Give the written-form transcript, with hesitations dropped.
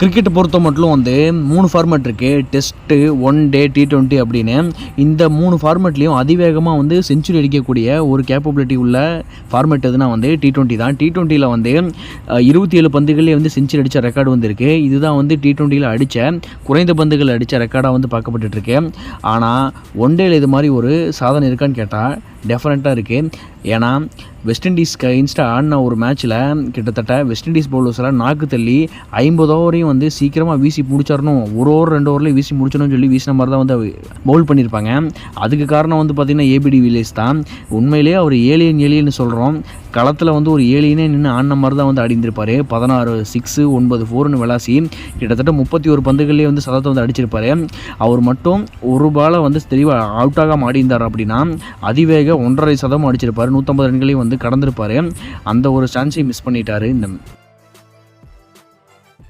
கிரிக்கெட்டை பொறுத்த மட்டும் வந்து 3 ஃபார்மேட் இருக்குது. டெஸ்ட்டு, ஒன் டே, T20 அப்படின்னு. இந்த 3 ஃபார்மேட்லேயும் அதிவேகமாக வந்து செஞ்சுரி அடிக்கக்கூடிய ஒரு கேப்பபிலிட்டி உள்ள ஃபார்மேட் எதுனா வந்து T20 தான். T20யில் வந்து 27 பந்துகளே வந்து செஞ்சுரி அடித்த ரெக்கார்டு வந்துருக்கு. இதுதான் வந்து T20யில் அடித்த குறைந்த பந்துகள் அடித்த ரெக்கார்டாக வந்து பார்க்கப்பட்டுருக்கு. ஆனால் ஒன் டேயில் இது மாதிரி ஒரு சாதனை இருக்கான்னு கேட்டால் டெஃபினட்டாக இருக்குது. ஏன்னா வெஸ்ட் இண்டீஸ்க்கு அகைன்ஸ்டாக ஆடின ஒரு மேட்ச்சில் கிட்டத்தட்ட வெஸ்ட் இண்டீஸ் பவுலர்ஸ்லாம் நாக்கு தள்ளி 50 ஓவரையும் வந்து சீக்கிரமாக வீசி முடிச்சிடணும், 1 ஓவர் 2 ஓவரில் வீசி முடிச்சணும்னு சொல்லி வீசின மாதிரி தான் வந்து பவுல் பண்ணியிருப்பாங்க. அதுக்கு காரணம் வந்து பார்த்திங்கன்னா ஏபிடி வில்லியர்ஸ் தான். உண்மையிலேயே அவர் ஏலியன்னு சொல்கிறோம். களத்தில் வந்து ஒரு ஏலியனே நின்று ஆடின மாதிரி தான் வந்து ஆடிந்திருப்பார். 16 6 9 4ன்னு விளாசி கிட்டத்தட்ட 31 பந்துகளே வந்து சதத்தை வந்து அடிச்சிருப்பார். அவர் மட்டும் ஒரு பாலை வந்து தெளிவாக அவுட்டாகாமல் ஆடிந்தார் அப்படின்னா அதிவேக 1.5 சதமும் அடிச்சிருப்பார். 150 ரன்களையும் வந்து கடந்திருப்பார். அந்த ஒரு சான்ஸையும் மிஸ் பண்ணிட்டார். இந்த